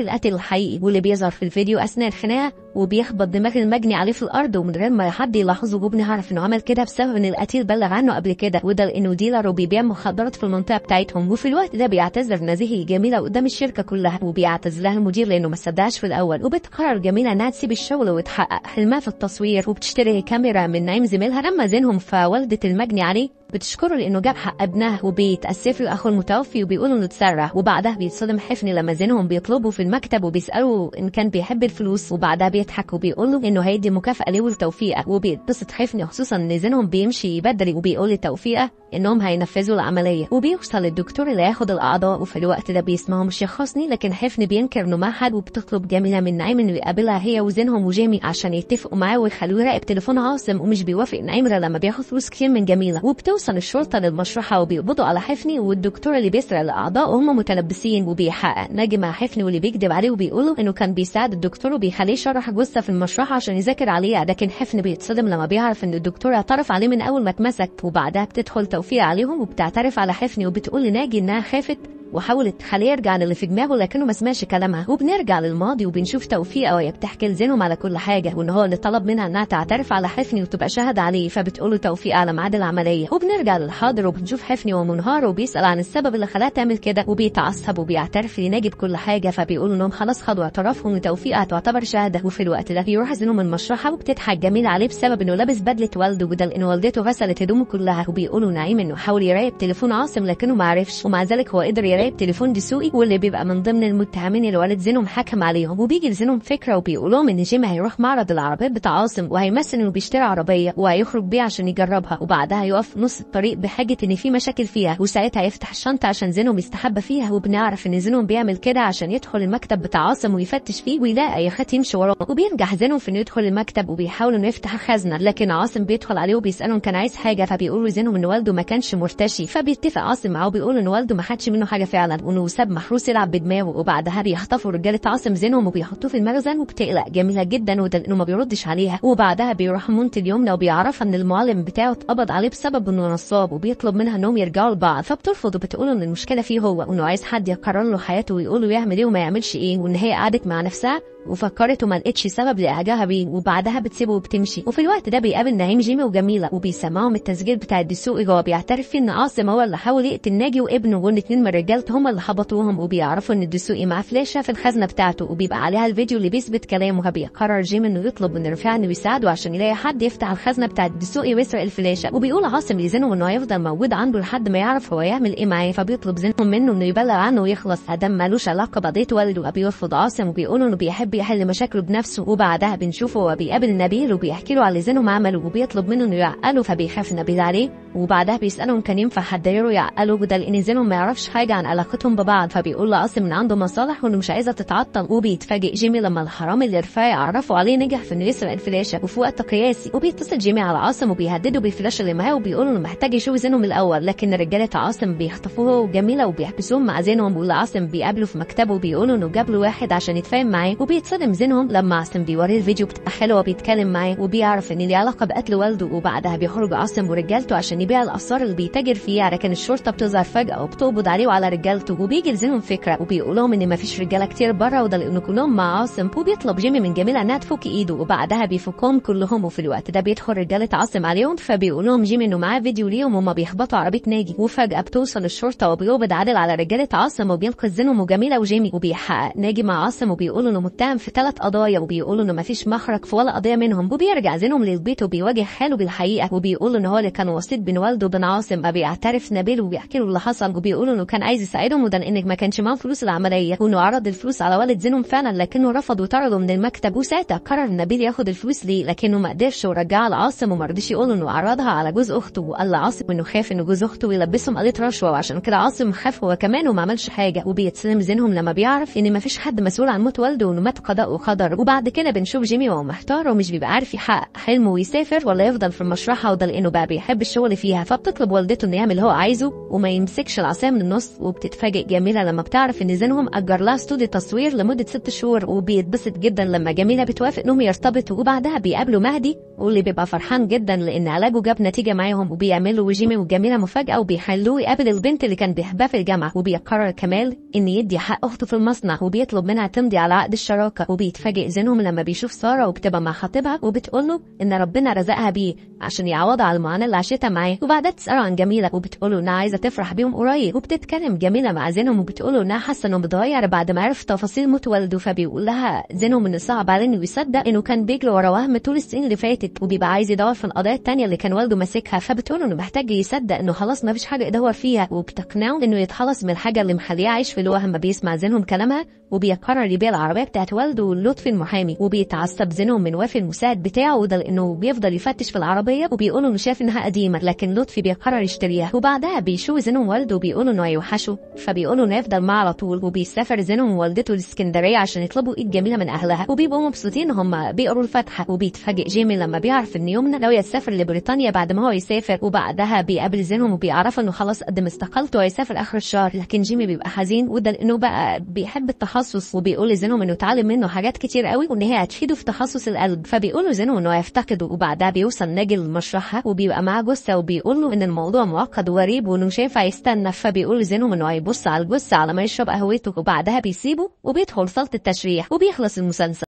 [SPEAKER 1] القاتل الحقيقي واللي بيظهر في الفيديو اثناء الخناقه، وبيخبط دماغ المجني عليه في الارض ومن غير ما حد يلاحظه. وبنعرف انه عمل كده بسبب ان القتيل بلغ عنه قبل كده، وده لانه ديلر وبيبيع مخدرات في المنطقه بتاعتهم. وفي الوقت ده بيعتذر نزيهي جميله قدام الشركه كلها، وبيعتذر لها المدير لانه ما صدقهاش في الاول. وبتقرر جميله انها تسيب الشغل وتحقق حلمها في التصوير، وبتشتري كاميرا من نعيم زميلها. لما زينهم فوالده المجني عليه بتشكره لانه جاب حق ابنها، وبيتاسف له اخو المتوفي وبيقولوا انه اتسرع. وبعدها بيتصدم حفني لما زينهم بيطلبوا في المكتب وبيسالوا ان كان بيحب الفلوس، وبعدها بيضحك وبيقول له انه هيدي مكافاه ليه ولتوفيقه. وبيتبسط حفني خصوصا ان زينهم بيمشي بدري، وبيقول لتوفيقه انهم هينفذوا العمليه. وبيوصل الدكتور اللي هياخد الاعضاء، وفي الوقت ده بيسمعهم الشيخ حسني، لكن حفني بينكر انه مع حد. وبتطلب جميله من نعيم انه يقابلها هي وزينهم وجيمي عشان يتفقوا معاه ويخلوه يراقب تليفون عاصم، ومش بيوافق نعيم لما بياخد فلوس كتير من جميله. وبتوصل الشرطه للمشرحه وبيقبضوا على حفني والدكتور اللي بيسرق الاعضاء، وهم متلبسين. وبيحقق ناجي مع حفني واللي بيكذب عليه، وبيقولوا انه كان بيساعد الدكتور وبيخليه يشرح جثه في المشرحه عشان يذاكر عليها. لكن حفني بيتصدم لما بيعرف ان الدكتور اعترف عليه من اول ما اتمسك. وبعدها بتدخل توفيق عليهم وبتعترف على حفني، وبتقول لناجي انها خافت وحاولت تخليه يرجع للي في دماغه لكنه ما سمعش كلامها. وبنرجع للماضي وبنشوف توفيق وهي بتحكي لزينهم على كل حاجه، وان هو اللي طلب منها انها تعترف على حفني وتبقى شاهد عليه. فبتقول توفيق على ميعاد العمليه. وبنرجع للحاضر وبنشوف حفني ومنهار وبيسال عن السبب اللي خلاها تعمل كده، وبيتعصب وبيعترف لناجي بكل حاجه. فبيقولوا انهم خلاص خدوا اعترافهم وتوفيق هتعتبر شهاده. وفي الوقت ده بيروح زينهم المشرحه وبتضحك جميله عليه بسبب انه لابس بدله والده، وده لان والدته غسلت هدومه كلها. وبيقولوا نعيم انه حاول يراقب تليفون عاصم لكنه ما عرفش، ومع ذلك هو قدر يراقب تليفون دسوقي واللي بيبقى من ضمن المتهمين اللي والد زينهم حكم عليهم. وبيجي لزينهم فكره وبيقولوا ان جيمي هيروح معرض العربيات بتاع عاصم وهيمثل انه بيشتري عربيه وهيخرج بيها عشان يجربها، وبعدها يقف نص الطريق بحاجه ان في مشاكل فيها، وساعتها يفتح الشنطه عشان زينهم يستحبى فيها. وبنعرف ان زينهم بيعمل كده عشان يدخل المكتب بتاع عاصم ويفتش فيه ويلاقي اي خط يمشي وراه. وبينجح زينهم في انه يدخل المكتب وبيحاول انه يفتح الخزنه، لكن عاصم بيدخل عليه وبيساله كان عايز حاجه. فبيقولوا زينهم ان والده ما كانش مرتشي، فبيتفق عاصم معاه وبيقول ان والده ما خدش منه حاجه فعلا، وانه ساب محروس يلعب بدماغه. وبعدها بيخطفوا رجاله عاصم زينهم وبيحطوه في المخزن، وبتقلق جميله جدا وده انه ما بيردش عليها. وبعدها بيروح منتج يومنا وبيعرفها ان المعلم بتاعه اتقبض عليه بسبب انه نصاب، وبيطلب منها انهم يرجعوا لبعض. فبترفض وبتقول ان المشكله فيه هو، وانه عايز حد يقرر له حياته ويقول له يعمل ايه وما يعملش ايه، وان هي قعدت مع نفسها وفكرت وما لقتش سبب لاعجابها بيه. وبعدها بتسيبه وبتمشي. وفي الوقت ده بيقابل نعيم جيمي وجميله وبيسمعهم التسجيل بتاع الدسوقي، هو بيعترف فيه ان عاصم هو اللي حاول يقتل ناجي وابنه، وان اتنين من رجالته هم اللي حبطوهم. وبيعرفوا ان الدسوقي مع فلاشه في الخزنه بتاعته وبيبقى عليها الفيديو اللي بيثبت كلامه. فبيقرر جيمي انه يطلب من رفيع انه يساعده عشان يلاقي حد يفتح الخزنه بتاعه الدسوقي ويسرق الفلاشه. وبيقول عاصم لزينهم انه هيفضل موجود عنده لحد ما يعرف هو يعمل ايه معاه. فبيطلب زينهم منه انه يبلغ عنه ويخلص ادم مالوش علاقه بقضيه والده. بيرفض عاصم وبيقول انه بيحب يحل مشاكله بنفسه. وبعدها بنشوفه وبيقابل نبيل وبيحكي له على اللي زينهم عمله، وبيطلب منه انه يعقله. فبيخاف نبيل عليه، وبعدها بيسالهم كان ينفع حد غيره يعقله، وده لان زينهم ما يعرفش حاجه عن علاقتهم ببعض. فبيقول له عاصم ان عنده مصالح وانه مش عايزه تتعطل. وبيتفاجئ جيمي لما الحرامي اللي رفاعي عرفوا عليه نجح في انه يسرق الفلاشه وفي وقت قياسي. وبيتصل جيمي على عاصم وبيهدده بالفلاشه اللي معاه، وبيقول انه محتاج يشوف زينهم الاول. لكن رجاله عاصم بيخطفوه وجميله وبيحبسوهم مع زينهم. واللي عاصم بيقابله في مكتبه وبيقولوا انه جاب له واحد عشان يتفاهم معاه. وبيتصدم زينهم لما عاصم بيوري الفيديو بتاع حلوة وبيتكلم معاه وبيعرف ان ليه علاقة بقتل والده. وبعدها بيخرج عاصم ورجالته عشان يبيع الآثار اللي بيتاجر فيها، لكن الشرطة بتظهر فجأة وبتقبض عليه وعلى رجالته. وبيجي لزينهم فكرة وبيقول لهم ان مفيش رجالة كتير بره، وده لانه كلهم مع عاصم. وبيطلب جيمي من جميلة انها تفك ايده وبعدها بيفكهم كلهم. وفي الوقت ده بيدخل رجالة عاصم عليهم، فبيقول لهم جيمي انه معاه فيديو ليهم وما بيخبطوا عربية ناجي. وفجأة بتوصل الشرطة وبيقبض عادل على رجالة عاصم وبينقذ زينهم وجميلة وجيمي. وبيحقق ناجي مع عاصم وبيقولوا انه متهم في 3 قضايا، وبيقولوا انه مفيش مخرج في ولا قضية منهم. وبيرجع زينهم للبيت وبيواجه حاله بالحقيقة، وبيقول انه هو اللي كان وسيط بين والده وبين عاصم. بيعترف نبيل وبيحكي له اللي حصل، وبيقولوا انه كان عايز يساعدهم وده انك ما كانش معاه فلوس العملية، وانه عرض الفلوس على والد زينهم فعلا لكنه رفض وطرده من المكتب. وساعتها قرر نبيل ياخد الفلوس ليه لكنه ما قدرش ورجعها لعاصم وما رضيش يقول انه عرضها على جوز اخته. وقال لعاصم انه خاف انه جوز اخته يلبسهم قضية رشوة، وعشان كده عاصم خاف هو كمان وما عملش حاجة. وبيتسلم زينهم لما بيعرف ان ما فيش حد مسؤول عن موت والده وانه مات قضاء وقدر. وبعد كده بنشوف جيمي وهو محتار ومش بيبقى عارف يحقق حلمه ويسافر ولا يفضل في المشرحة، وده لانه بقى بيحب الشغل فيها. فبتطلب والدته انه يعمل اللي هو عايزه وما يمسكش العصاية من النص. وبتتفاجئ جميلة لما بتعرف ان زينهم اجر لها استوديو تصوير لمدة 6 شهور، وبيتبسط جدا لما جميلة بتوافق انهم يرتبطوا. وبعدها بيقابلوا مهدي واللي بيبقى فرحان جدا لان علاجه جاب نتيجة معاهم. وبيعملوا وجيمي وجميلة مفاجأة وبيحلوه يقابل البنت اللي كان بيحبها في الجامعة. وبيقرر كمال ان يدي حق اخته في المصنع وبيطلب منها تمضي على عقد الشراكة. وبيتفاجئ زينهم لما بيشوف سارة وبتبقى مع خطيبها وبتقوله ان ربنا رزقها بيه عشان يعوضها على المعاناة اللي عاشتها معاه. وبعدها تسأله عن جميلة وبتقوله انها عايزة تفرح بيهم قريب. وبتتكلم جميلة مع زينهم وبتقوله انها حاسة انه متغير بعد ما عرف تفاصيل موت والده. فبيقول لها زينهم ان صعب عليه انه يصدق انه كان بيجري ورا وهم طول السنين اللي فاتت، وبيبقى عايز يدور في القضايا التانية اللي كان والده ماسكها. فبتقوله انه محتاج يصدق انه خلاص ما فيش حاجة يدور فيها، وبتقنعه انه يتخلص من الحاجة اللي مخليه عايش في الوهم. ما بيسمع زينهم كلامها وبيقرر يبيع العربية بتاعت والده لطفي المحامي. وبيتعصب زينهم من وافي المساعد بتاعه وده لانه بيفضل يفتش في العربية وبيقولوا انه شاف انها قديمة، لكن لطفي بيقرر يشتريها. وبعدها بيشوف زينهم والده وبيقولوا انه هيوحشه، فبيقولوا انه يفضل معاه على طول. وبيسافر زينهم ووالدته لاسكندرية عشان يطلبوا ايد جميلة من اهلها، وبيبقوا مبسوطين هم بيقروا الفاتحة. وبيتفاجئ جيمي لما بيعرف ان يومنا ناوية تسافر لبريطانيا بعد ما هو يسافر. وبعدها بيقابل زينهم وبيعرف انه خلاص قدم استقالته وهيسافر اخر الشهر، لكن جيمي بيبقى حزين وده لانه بقى بيحب التخصص. وبيقول لزينهم انه اتعلم منه حاجات كتير قوي وان هي هتفيده في تخصص القلب. فبيقول له زينهم انه هيفتقده. وبعدها بيوصل ناجي للمشرحة وبيبقى معاه جثة وبيقول له ان الموضوع معقد وغريب وانه مش هينفع يستنى. فبيقول لزينهم انه هيبص على الجثة على ما يشرب قهوته وبعدها بيسيبه وبيدخل صالة التشريح وبيخلص المسلسل.